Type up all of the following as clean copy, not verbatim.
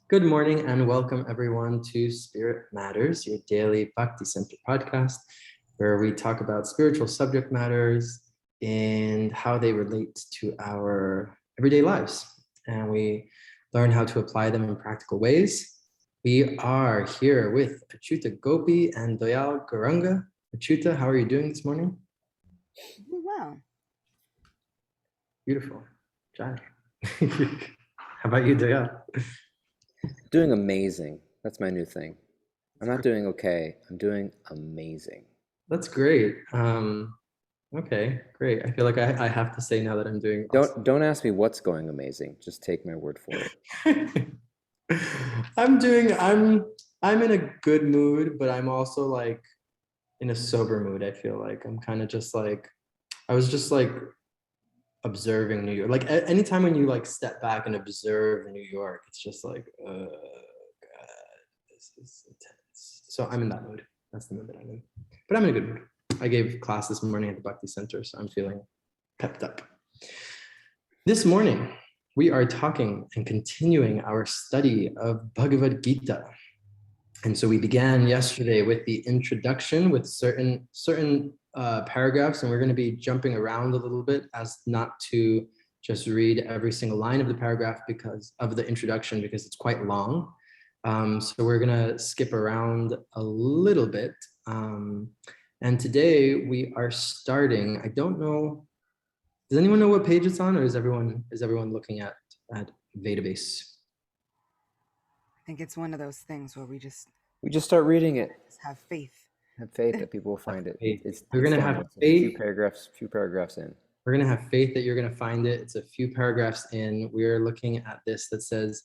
Good morning and welcome everyone to Spirit Matters, your daily Bhakti Center podcast, where we talk about spiritual subject matters and how they relate to our everyday lives. And we learn how to apply them in practical ways. We are here with Achyuta Gopi and Doyal Garanga. Achyuta, how are you doing this morning? Wow. Beautiful. Jai. How about you, Doyal? Doing amazing. That's my new thing. I'm not doing okay. I'm doing amazing. That's great. Okay, great. I feel like I have to say now that I'm doing awesome. Don't ask me what's going amazing. Just take my word for it. I'm in a good mood, but I'm also like in a sober mood. I feel like I'm kind of just like I was just like observing New York. Like anytime when you like step back and observe New York, it's just like, oh God, this is intense. So I'm in that mood. That's the mood that I'm in. But I'm in a good mood. I gave class this morning at the Bhakti Center, so I'm feeling pepped up. This morning, we are talking and continuing our study of Bhagavad Gita. And so we began yesterday with the introduction with certain paragraphs, and we're going to be jumping around a little bit as not to just read every single line of the paragraph because of the introduction, because it's quite long. So we're going to skip around a little bit. And today we are starting, I don't know, does anyone know what page it's on, or is everyone looking at database? I think it's one of those things where we just start reading it. Just have faith. Have faith that people will find it. We're gonna have It's faith. a few paragraphs in. We're gonna have faith that you're gonna find it. It's a few paragraphs in. We're looking at this that says,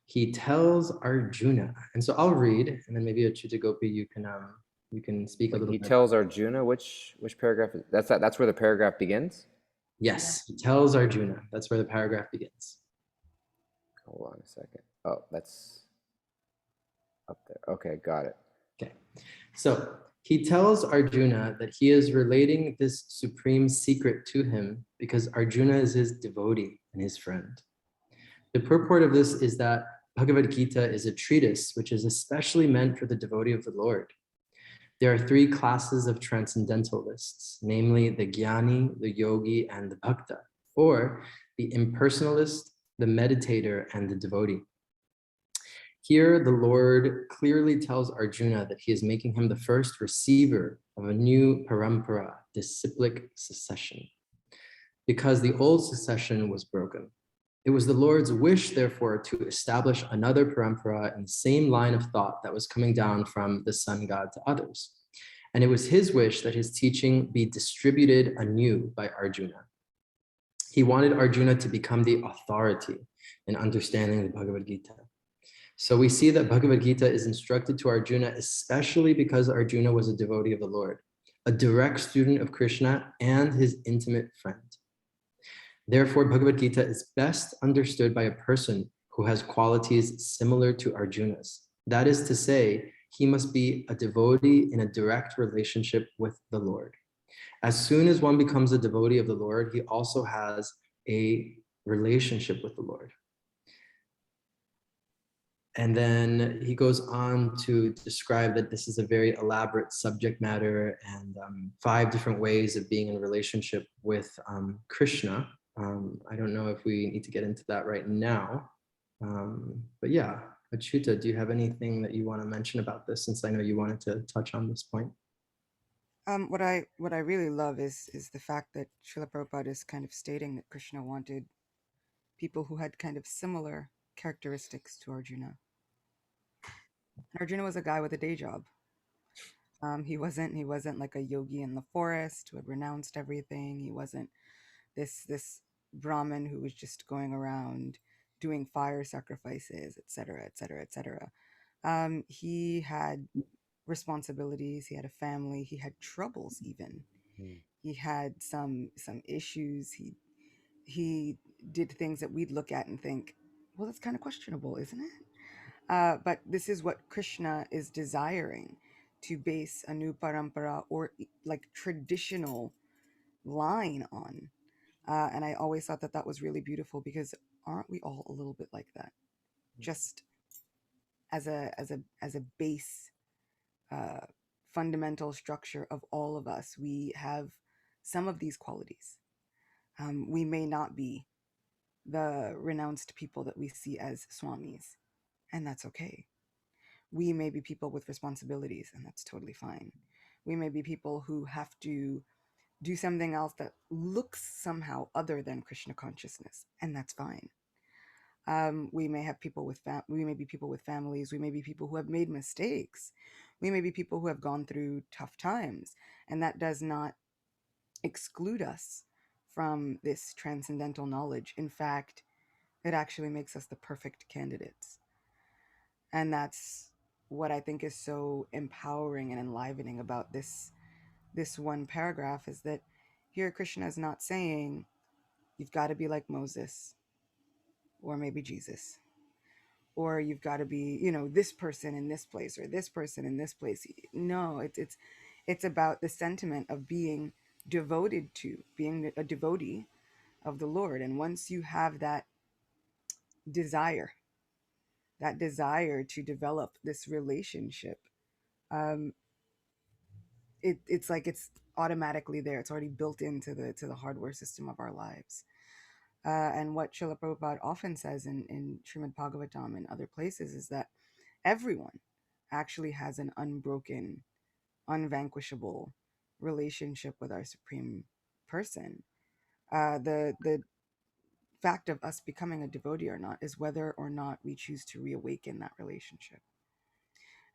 he tells Arjuna, and so I'll read, and then maybe Achyuta Gopi, you can speak a little bit. He tells Arjuna which paragraph? That's where the paragraph begins. Yes, he tells Arjuna. That's where the paragraph begins. Hold on a second. Oh, that's up there. Okay, got it. Okay, so he tells Arjuna that he is relating this supreme secret to him because Arjuna is his devotee and his friend. The purport of this is that Bhagavad Gita is a treatise which is especially meant for the devotee of the Lord. There are three classes of transcendentalists, namely the jnani, the yogi, and the bhakta, or the impersonalist, the meditator, and the devotee. Here, the Lord clearly tells Arjuna that he is making him the first receiver of a new parampara, disciplic succession, because the old succession was broken. It was the Lord's wish, therefore, to establish another parampara in the same line of thought that was coming down from the sun god to others. And it was his wish that his teaching be distributed anew by Arjuna. He wanted Arjuna to become the authority in understanding the Bhagavad Gita. So we see that Bhagavad Gita is instructed to Arjuna, especially because Arjuna was a devotee of the Lord, a direct student of Krishna and his intimate friend. Therefore, Bhagavad Gita is best understood by a person who has qualities similar to Arjuna's. That is to say, he must be a devotee in a direct relationship with the Lord. As soon as one becomes a devotee of the Lord, he also has a relationship with the Lord. And then he goes on to describe that this is a very elaborate subject matter and 5 different ways of being in a relationship with Krishna. I don't know if we need to get into that right now. But yeah, Achyuta, do you have anything that you want to mention about this, since I know you wanted to touch on this point? What I really love is the fact that Srila Prabhupada is kind of stating that Krishna wanted people who had kind of similar characteristics to Arjuna. And Arjuna was a guy with a day job. He wasn't like a yogi in the forest who had renounced everything. He wasn't this Brahmin who was just going around doing fire sacrifices, etc., etc., etc. He had responsibilities. He had a family. He had troubles even. He had some issues. He did things that we'd look at and think, well, that's kind of questionable, isn't it? But this is what Krishna is desiring, to base a new parampara or like traditional line on. And I always thought that was really beautiful, because aren't we all a little bit like that? Just as a base fundamental structure of all of us, we have some of these qualities. We may not be the renounced people that we see as swamis, and that's okay. We may be people with responsibilities, and that's totally fine. We may be people who have to do something else that looks somehow other than Krishna consciousness, and that's fine. We may have people with we may be people with families. We may be people who have made mistakes. We may be people who have gone through tough times, and that does not exclude us from this transcendental knowledge. In fact, it actually makes us the perfect candidates. And that's what I think is so empowering and enlivening about this one paragraph, is that here Krishna is not saying you've got to be like Moses or maybe Jesus, or you've got to be, this person in this place or this person in this place. No, it's about the sentiment of being devoted to, being a devotee of the Lord. And once you have that desire to develop this relationship, it's like it's automatically there. It's already built into the hardware system of our lives. And what Srila Prabhupada often says in Srimad Bhagavatam and other places is that everyone actually has an unbroken, unvanquishable relationship with our Supreme Person. The fact of us becoming a devotee or not is whether or not we choose to reawaken that relationship.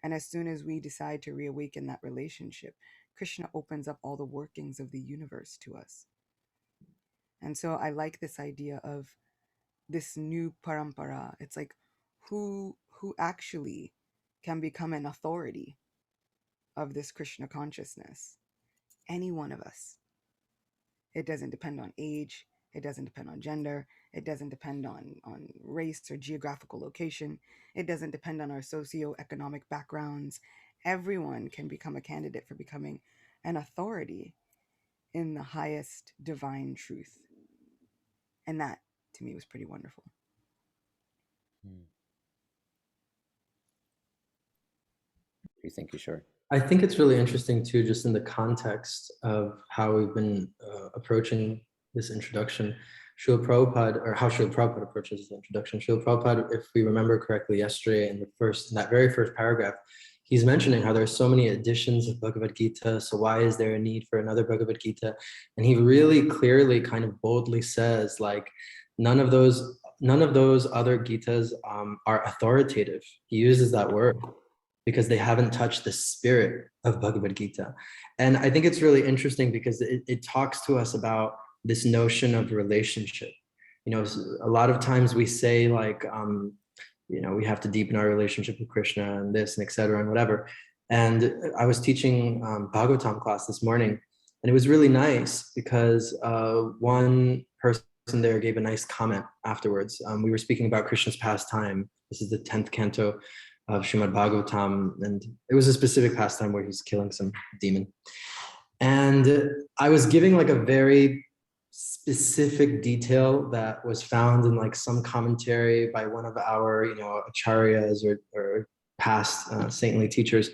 And as soon as we decide to reawaken that relationship, Krishna opens up all the workings of the universe to us. And so I like this idea of this new parampara. It's like who actually can become an authority of this Krishna consciousness? Any one of us. It doesn't depend on age. It doesn't depend on gender. It doesn't depend on race or geographical location. It doesn't depend on our socioeconomic backgrounds. Everyone can become a candidate for becoming an authority in the highest divine truth. And that, to me, was pretty wonderful. Do you think, Kishore? I think it's really interesting too, just in the context of how we've been approaching this introduction. Srila Prabhupada, or how Srila Prabhupada approaches the introduction. Srila Prabhupada, if we remember correctly yesterday, in that very first paragraph, he's mentioning how there's so many editions of Bhagavad Gita. So why is there a need for another Bhagavad Gita? And he really clearly, kind of boldly says, like, none of those other Gitas are authoritative. He uses that word, because they haven't touched the spirit of Bhagavad Gita. And I think it's really interesting because it talks to us about this notion of relationship. A lot of times we say like, we have to deepen our relationship with Krishna and this and et cetera and whatever. And I was teaching Bhagavatam class this morning, and it was really nice because one person there gave a nice comment afterwards. We were speaking about Krishna's pastime. This is the 10th canto of Srimad Bhagavatam, and it was a specific pastime where he's killing some demon. And I was giving like a very specific detail that was found in like some commentary by one of our, acharyas or past saintly teachers.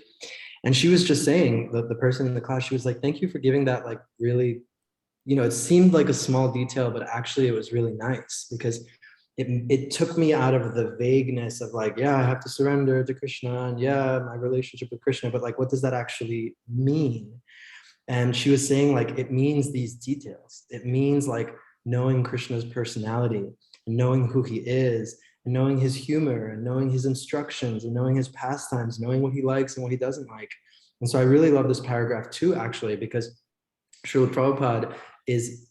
And she was just saying, the person in the class, she was like, thank you for giving that like really, it seemed like a small detail, but actually it was really nice because it took me out of the vagueness of like, yeah, I have to surrender to Krishna, and yeah, my relationship with Krishna, but like, what does that actually mean? And she was saying like, it means these details. It means like knowing Krishna's personality, and knowing who he is, and knowing his humor, and knowing his instructions, and knowing his pastimes, knowing what he likes and what he doesn't like. And so I really love this paragraph too, actually, because Srila Prabhupada is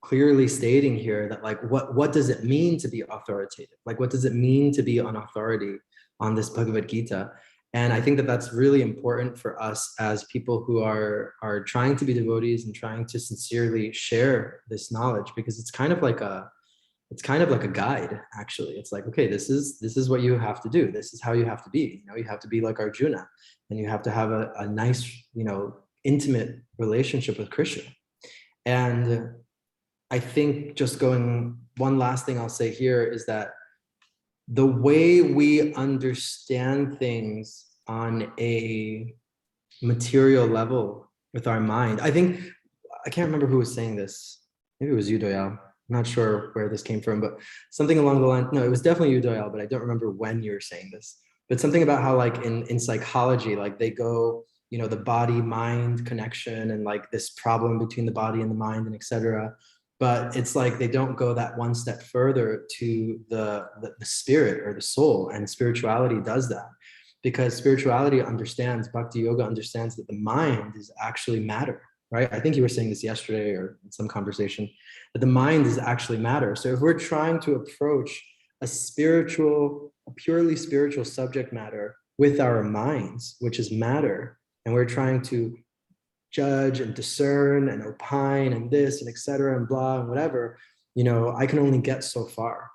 clearly stating here that like, what does it mean to be authoritative? Like, what does it mean to be an authority on this Bhagavad Gita? And I think that that's really important for us as people who are trying to be devotees and trying to sincerely share this knowledge, because it's kind of like a guide, actually. It's like, okay, this is what you have to do. This is how you have to be. You have to be like Arjuna, and you have to have a nice, intimate relationship with Krishna. And I think just going, one last thing I'll say here is that the way we understand things on a material level with our mind. I think, I can't remember who was saying this. Maybe it was Udoyal. I'm not sure where this came from, but something along the line. No, it was definitely Udoyal, but I don't remember when you were saying this. But something about how like in psychology, like they go, you know, the body mind connection and like this problem between the body and the mind and etc. But it's like they don't go that one step further to the spirit or the soul, and spirituality does that, because spirituality understands, bhakti yoga understands that the mind is actually matter, right? I think you were saying this yesterday or in some conversation, that the mind is actually matter. So if we're trying to approach a purely spiritual subject matter with our minds, which is matter, and we're trying to judge and discern and opine and this and etc. and blah and whatever, you know, I can only get so far.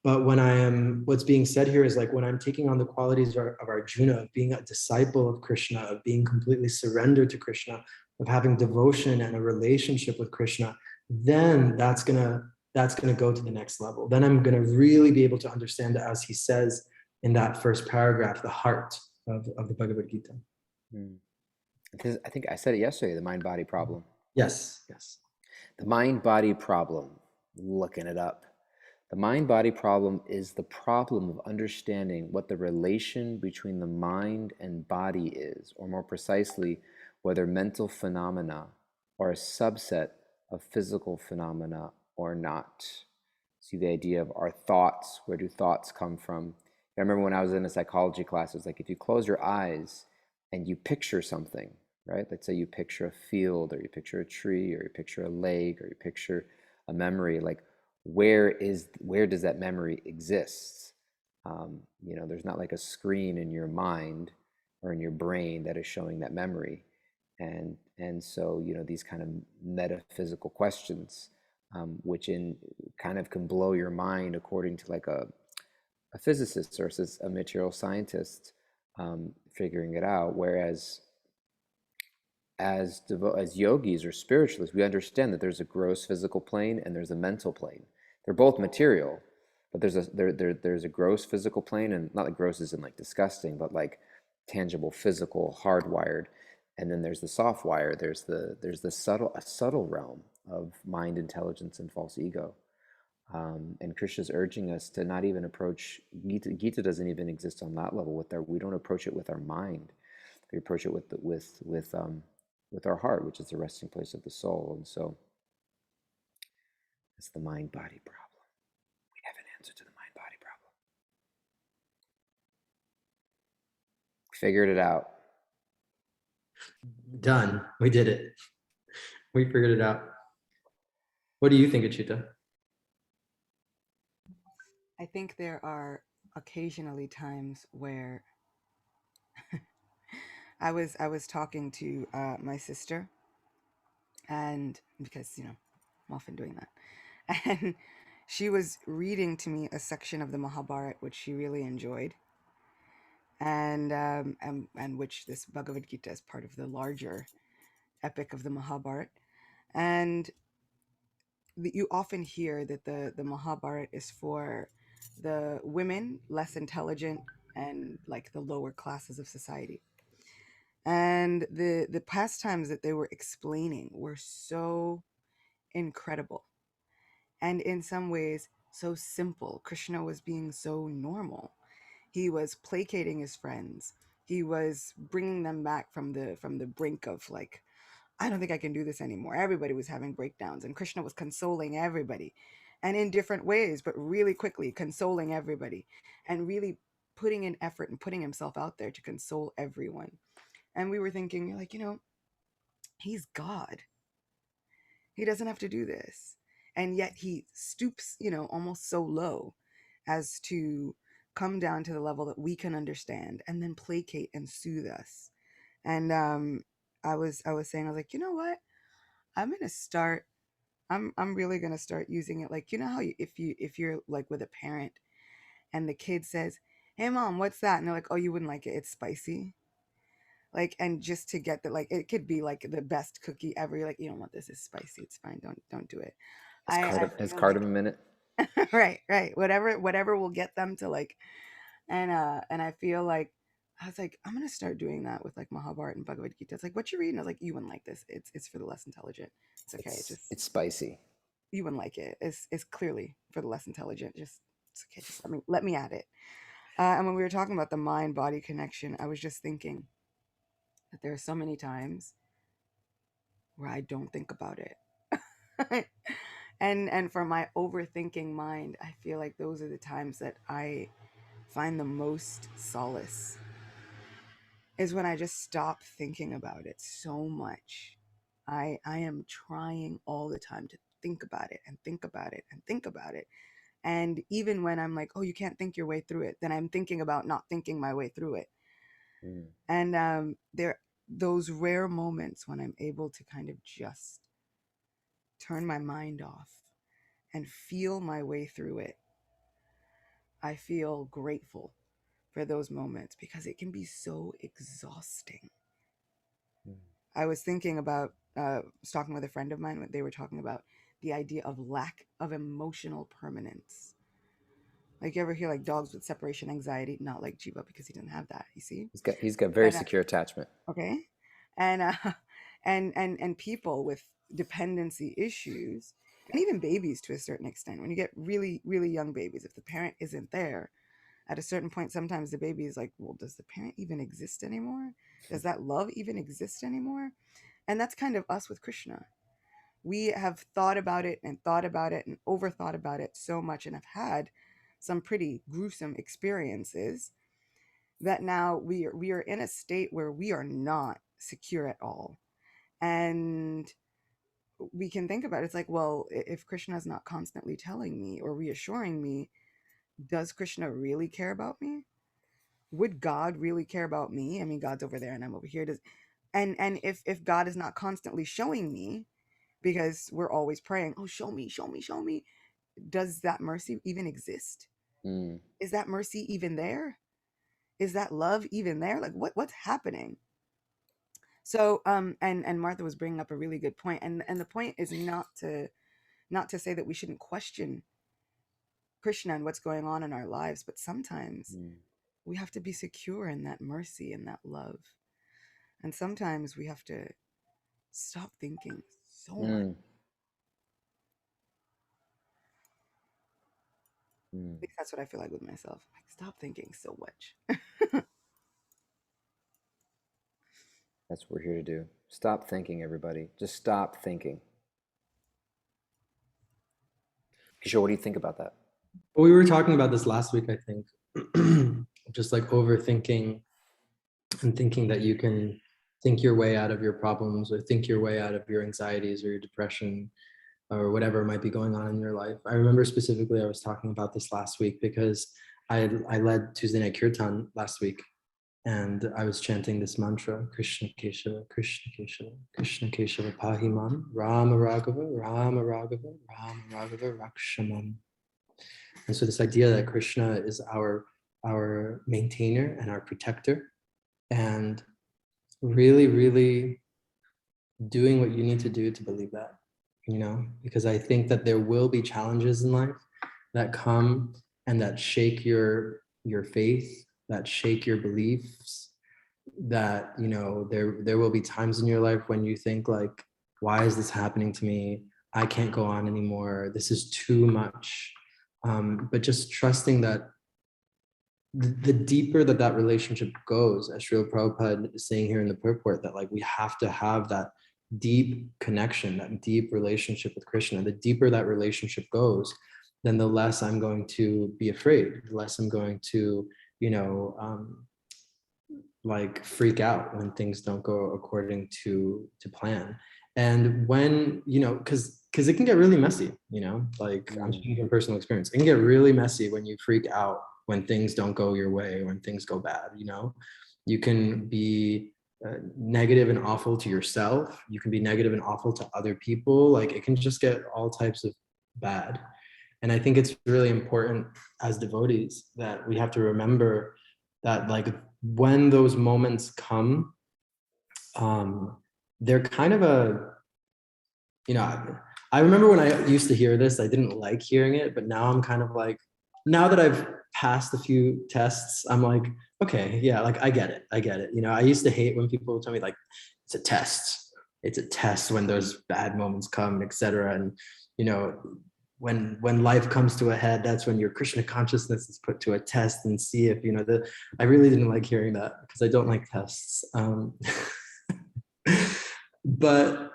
But when I am, what's being said here is like when I'm taking on the qualities of Arjuna, of being a disciple of Krishna, of being completely surrendered to Krishna, of having devotion and a relationship with Krishna, then that's gonna go to the next level. Then I'm gonna really be able to understand, as he says in that first paragraph, the heart of the Bhagavad Gita. Because I think I said it yesterday, the mind-body problem. Yes, yes. The mind-body problem, looking it up. The mind-body problem is the problem of understanding what the relation between the mind and body is, or more precisely, whether mental phenomena are a subset of physical phenomena or not. See the idea of our thoughts, where do thoughts come from? I remember when I was in a psychology class, it was like if you close your eyes and you picture something, right? Let's say you picture a field, or you picture a tree, or you picture a lake, or you picture a memory, like where does that memory exist? You know, there's not like a screen in your mind or in your brain that is showing that memory. And so, you know, these kind of metaphysical questions, which in kind of can blow your mind according to like a physicist versus a material scientist, figuring it out. Whereas as yogis or spiritualists, we understand that there's a gross physical plane and there's a mental plane. They're both material, but there's a gross physical plane, and not like gross isn't like disgusting, but like tangible, physical, hardwired. And then there's the soft wire. There's the subtle realm of mind, intelligence, and false ego. And Krishna's urging us to not even approach Gita. Gita doesn't even exist on that level. We don't approach it with our mind. We approach it with our heart, which is the resting place of the soul. And so it's the mind-body problem. We have an answer to the mind-body problem. We figured it out. Done. We did it. We figured it out. What do you think, Achita? I think there are occasionally times where I was talking to my sister, and because I'm often doing that, and she was reading to me a section of the Mahabharata which she really enjoyed, and which this Bhagavad Gita is part of the larger epic of the Mahabharata, and you often hear that the Mahabharata is for the women, less intelligent, and like the lower classes of society. And the pastimes that they were explaining were so incredible, and in some ways so simple. Krishna was being so normal. He was placating his friends. He was bringing them back from the brink of like, I don't think I can do this anymore. Everybody was having breakdowns, and Krishna was consoling everybody, and in different ways, but really quickly consoling everybody, and really putting in effort and putting himself out there to console everyone. And we were thinking, like, he's God. He doesn't have to do this. And yet he stoops, almost so low as to come down to the level that we can understand and then placate and soothe us. And I was saying, I was like, you know what? I'm really gonna start using it. Like, how if you're like with a parent and the kid says, "Hey mom, what's that?" And they're like, "Oh, you wouldn't like it. It's spicy." Like, and just to get that, like, it could be like the best cookie ever. You're like, "You don't want this. It's spicy. It's fine. Don't do it." Has I cardamom feel like in it? Right, right. Whatever will get them to like, and I feel like I was like, I'm gonna start doing that with like Mahabharata and Bhagavad Gita. It's like, what you reading? I was like, you wouldn't like this. It's for the less intelligent. It's okay. It's spicy. You wouldn't like it. It's clearly for the less intelligent. Just it's okay. Just let me add it. And when we were talking about the mind body connection, I was just thinking that there are so many times where I don't think about it. And for my overthinking mind, I feel like those are the times that I find the most solace, is when I just stop thinking about it so much. I am trying all the time to think about it and think about it and think about it. And even when I'm like, oh, you can't think your way through it, then I'm thinking about not thinking my way through it. Mm. And there those rare moments when I'm able to kind of just turn my mind off and feel my way through it. I feel grateful for those moments because it can be so exhausting. Mm. I was thinking about, was talking with a friend of mine when they were talking about the idea of lack of emotional permanence. Like, you ever hear like dogs with separation anxiety? Not like Jiva, because he didn't have that, you see? He's got very But secure attachment. okay. And and people with dependency issues, and even babies to a certain extent, when you get really, really young babies, if the parent isn't there, at a certain point, sometimes the baby is like, well, does the parent even exist anymore? Does that love even exist anymore? And that's kind of us with Krishna. We have thought about it and thought about it and overthought about it so much and have had some pretty gruesome experiences that now we are in a state where we are not secure at all. And we can think about it. It's like, well, if Krishna is not constantly telling me or reassuring me, does Krishna really care about me? Would God really care about me? I mean, God's over there and I'm over here. And if God is not constantly showing me, because we're always praying, oh, show me, show me, show me, does that mercy even exist? Mm. Is that mercy even there? Is that love even there? Like, what's happening? So and Martha was bringing up a really good point, and the point is not to say that we shouldn't question Krishna and what's going on in our lives, but sometimes Mm. we have to be secure in that mercy and that love. And sometimes we have to stop thinking so much. Mm. Mm. At least that's what I feel like with myself. Like, stop thinking so much. That's what we're here to do. Stop thinking, everybody. Just stop thinking. Kishore, what do you think about that? Well, we were talking about this last week, I think. Just like overthinking and thinking that you can think your way out of your problems or think your way out of your anxieties or your depression or whatever might be going on in your life. I remember specifically I was talking about this last week because I led Tuesday Night Kirtan last week, and I was chanting this mantra: Krishna Keshava, Krishna Keshava, Krishna Keshava Pahimam, Rama Raghava, Rama Raghava, Rama Raghava Rakshamam. And so this idea that Krishna is our maintainer and our protector, and really, really doing what you need to do to believe that, because I think that there will be challenges in life that come and that shake your faith, that shake your beliefs, that, there will be times in your life when you think like, why is this happening to me? I can't go on anymore. This is too much. But just trusting that the deeper that relationship goes, as Srila Prabhupada is saying here in the purport, that like we have to have that deep connection, that deep relationship with Krishna. The deeper that relationship goes, then the less I'm going to be afraid, the less I'm going to, like freak out when things don't go according to plan. And when, because it can get really messy, like I'm speaking from personal experience. It can get really messy when you freak out, when things don't go your way, when things go bad. You can be negative and awful to yourself. You can be negative and awful to other people. Like it can just get all types of bad. And I think it's really important as devotees that we have to remember that, like, when those moments come, they're kind of a, I remember when I used to hear this, I didn't like hearing it, but now I'm kind of like, now that I've passed a few tests, I'm like, okay, yeah, like I get it. I get it. You know, I used to hate when people would tell me like, it's a test. It's a test when those bad moments come, etc. And, you know, when life comes to a head, that's when your Krishna consciousness is put to a test and see if, you know, I really didn't like hearing that because I don't like tests. But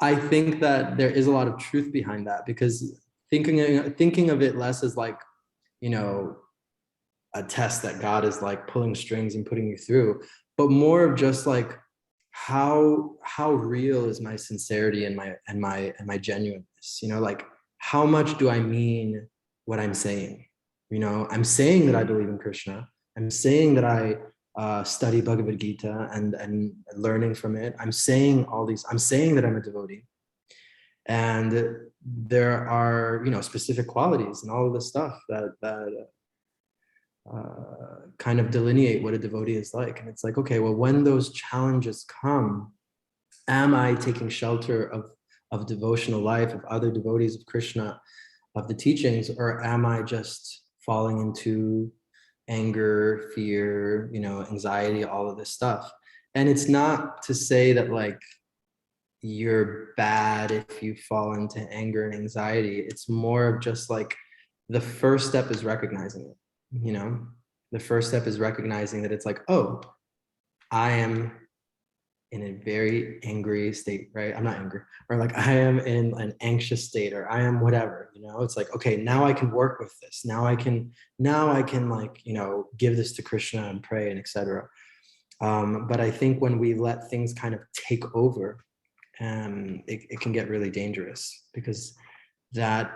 I think that there is a lot of truth behind that, because thinking of it less as like, you know, a test that God is like pulling strings and putting you through, but more of just like how real is my sincerity and my genuineness, you know, like how much do I mean what I'm saying? You know, I'm saying that I believe in Krishna. I'm saying that I study Bhagavad Gita and learning from it. I'm saying all these, I'm saying that I'm a devotee. And there are, you know, specific qualities and all of this stuff that kind of delineate what a devotee is like. And it's like, okay, well, when those challenges come, am I taking shelter of devotional life, of other devotees of Krishna, of the teachings, or am I just falling into anger, fear, you know, anxiety, all of this stuff? And it's not to say that like you're bad if you fall into anger and anxiety. It's more of just like the first step is recognizing it, you know? The first step is recognizing that it's like, oh, I am in a very angry state, right? I'm not angry, or like I am in an anxious state, or I am whatever, you know? It's like, okay, now I can work with this. Now I can like, you know, give this to Krishna and pray and etc. But I think when we let things kind of take over, it can get really dangerous, because that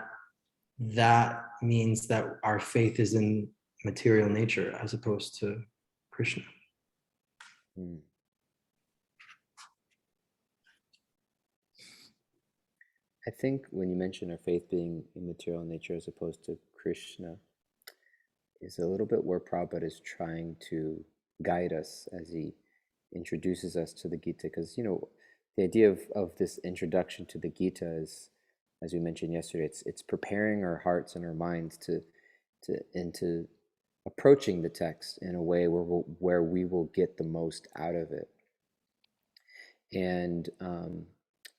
means that our faith is in material nature as opposed to Krishna. Mm. I think when you mention our faith being immaterial in nature as opposed to Krishna, is a little bit where Prabhupada is trying to guide us as he introduces us to the Gita. Because, you know, the idea of this introduction to the Gita is, as we mentioned yesterday, it's preparing our hearts and our minds into approaching the text in a way where we will get the most out of it. And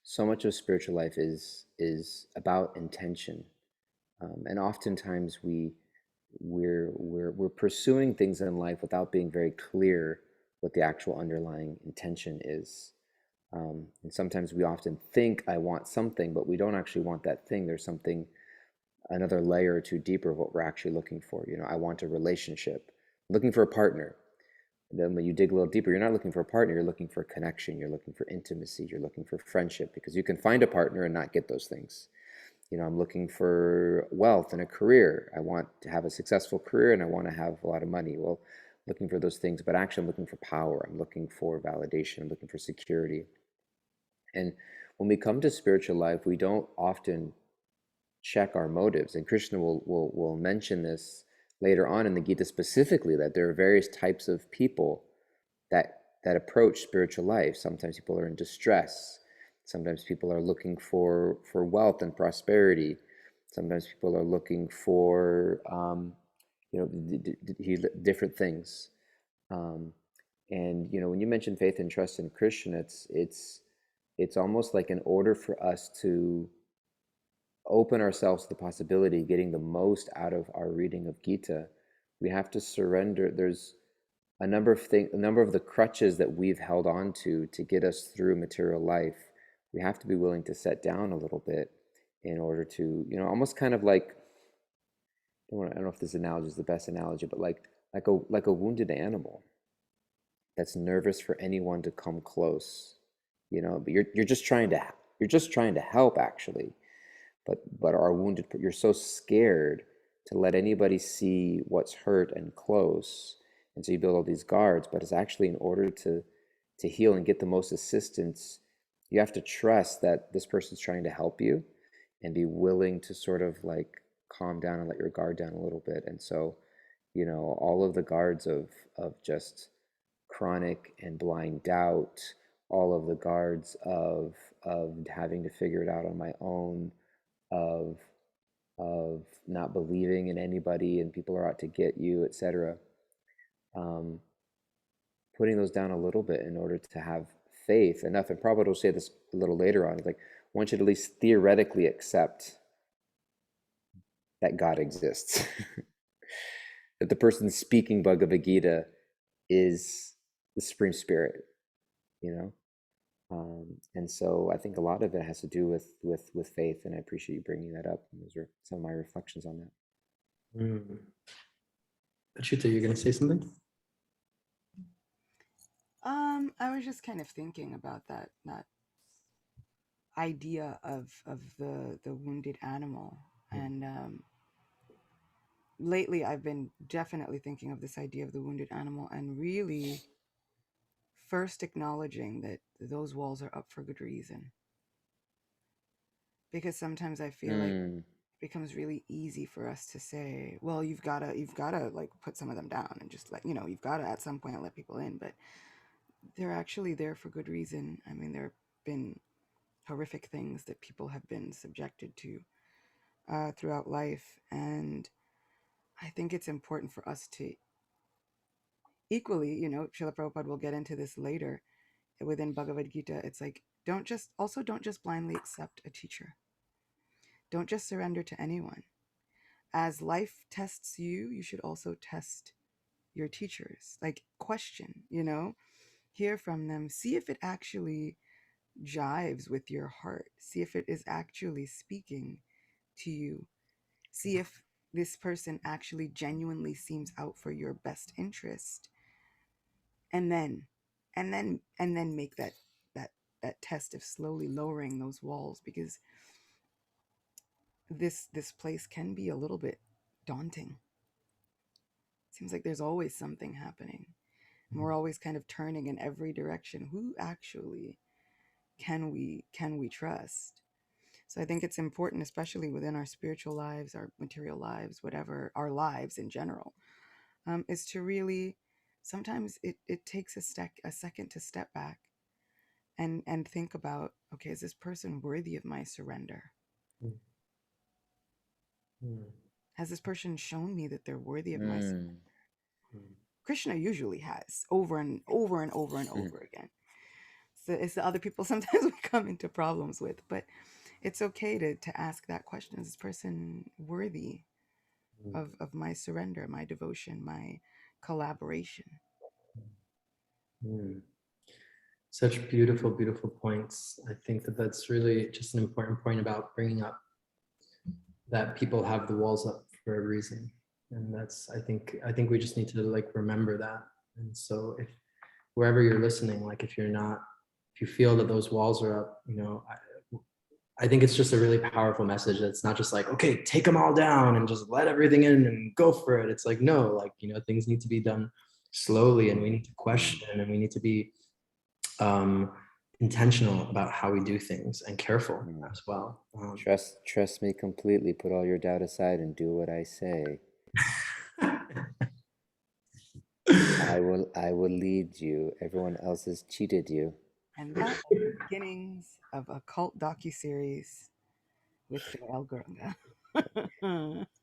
so much of spiritual life is about intention, and oftentimes we're pursuing things in life without being very clear what the actual underlying intention is. And sometimes we often think I want something, but we don't actually want that thing. There's something, another layer or two deeper of what we're actually looking for. You know, I want a relationship, looking for a partner. Then when you dig a little deeper, you're not looking for a partner, you're looking for connection, you're looking for intimacy, you're looking for friendship, because you can find a partner and not get those things. You know, I'm looking for wealth and a career. I want to have a successful career and I want to have a lot of money. Well, looking for those things, but actually I'm looking for power. I'm looking for validation. I'm looking for security. And when we come to spiritual life, we don't often check our motives. And Krishna will mention this later on in the Gita specifically, that there are various types of people that approach spiritual life. Sometimes people are in distress. Sometimes people are looking for wealth and prosperity. Sometimes people are looking for different things. And you know, when you mention faith and trust in Krishna, it's almost like in order for us to open ourselves to the possibility of getting the most out of our reading of Gita, we have to surrender. There's a number of the crutches that we've held on to get us through material life. We have to be willing to set down a little bit in order to, you know, almost kind of like, I don't know if this analogy is the best analogy, but like a wounded animal that's nervous for anyone to come close, you know. But you're just trying to help actually, but are wounded. You're so scared to let anybody see what's hurt and close, and so you build all these guards. But it's actually in order to heal and get the most assistance, you have to trust that this person's trying to help you, and be willing to sort of like calm down and let your guard down a little bit. And so, you know, all of the guards of just chronic and blind doubt, all of the guards of having to figure it out on my own, of not believing in anybody and people are out to get you, etc. Putting those down a little bit in order to have faith enough. And Prabhupada will say this a little later on, like one should at least theoretically accept that God exists. That the person speaking Bhagavad Gita is the Supreme Spirit, you know? And so I think a lot of it has to do with faith, and I appreciate you bringing that up. Those are some of my reflections on that. Achita, you're going to say something? I was just kind of thinking about that idea of the wounded animal, and lately I've been definitely thinking of this idea of the wounded animal, and really first acknowledging that those walls are up for good reason. Because sometimes I feel like it becomes really easy for us to say, well, you've gotta like put some of them down and just let, you've gotta at some point let people in, but they're actually there for good reason. I mean, there have been horrific things that people have been subjected to throughout life, and I think it's important for us to equally, Srila Prabhupada will get into this later within Bhagavad Gita. It's like, don't just blindly accept a teacher. Don't just surrender to anyone. As life tests you, you should also test your teachers. Like, question, hear from them, see if it actually jives with your heart, see if it is actually speaking to you, see if this person actually genuinely seems out for your best interest, and then make that test of slowly lowering those walls, because this place can be a little bit daunting. Seems like there's always something happening, and we're always kind of turning in every direction. Who actually can we trust? So I think it's important, especially within our spiritual lives, our material lives, whatever, our lives in general, is to really, sometimes it takes a second to step back and think about, okay, is this person worthy of my surrender? Has this person shown me that they're worthy of my surrender? Krishna usually has, over and over and over and over again. So it's the other people sometimes we come into problems with, but it's okay to ask that question. Is this person worthy of my surrender, my devotion, my collaboration? Such beautiful, beautiful points. I think that's really just an important point about bringing up that people have the walls up for a reason. And that's, I think we just need to like remember that. And so if wherever you're listening, like if you feel that those walls are up, I think it's just a really powerful message. That's not just like, okay, take them all down and just let everything in and go for it. It's like, no, like, things need to be done slowly, and we need to question, and we need to be intentional about how we do things, and careful as well. Trust me completely. Put all your doubt aside and do what I say. I will lead you. Everyone else has cheated you. And that is the beginnings of a cult docuseries with Dayal Guranga.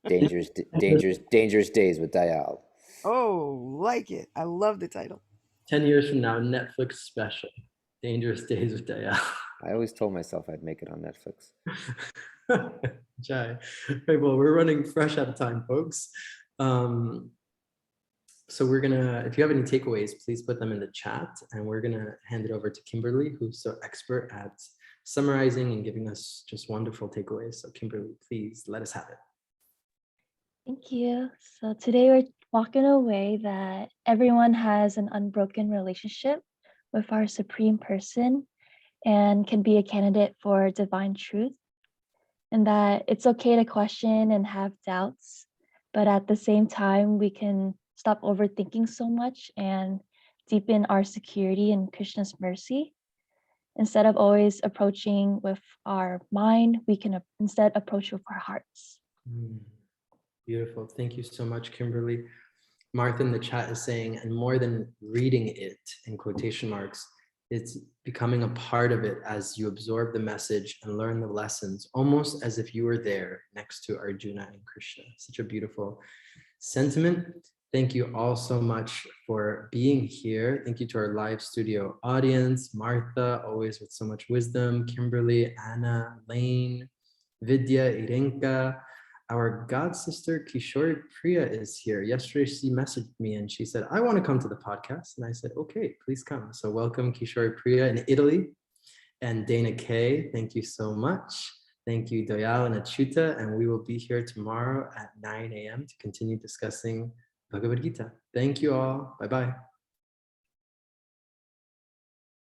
Dangerous days with Dayal. Oh, like it. I love the title. 10 years from now, Netflix special, Dangerous Days with Dayal. I always told myself I'd make it on Netflix. Jai. Right, well, we're running fresh out of time, folks. So we're gonna, if you have any takeaways, please put them in the chat, and we're gonna hand it over to Kimberly, who's so expert at summarizing and giving us just wonderful takeaways. So Kimberly, please let us have it. Thank you. So today we're walking away that everyone has an unbroken relationship with our Supreme Person and can be a candidate for divine truth, and that it's okay to question and have doubts, but at the same time, we can stop overthinking so much and deepen our security in Krishna's mercy. Instead of always approaching with our mind, we can instead approach with our hearts. Beautiful. Thank you so much, Kimberly. Martha in the chat is saying, and more than reading it in quotation marks, It's becoming a part of it as you absorb the message and learn the lessons, almost as if you were there next to Arjuna and Krishna. Such a beautiful sentiment. Thank you all so much for being here. Thank you to our live studio audience, Martha, always with so much wisdom, Kimberly, Anna, Lane, Vidya, Irenka. Our god sister Kishori Priya is here. Yesterday she messaged me and she said, I want to come to the podcast. And I said, okay, please come. So welcome Kishori Priya in Italy. And Dana K, thank you so much. Thank you, Doyal and Achuta. And we will be here tomorrow at 9 a.m. to continue discussing Bhagavad Gita. Thank you all. Bye-bye.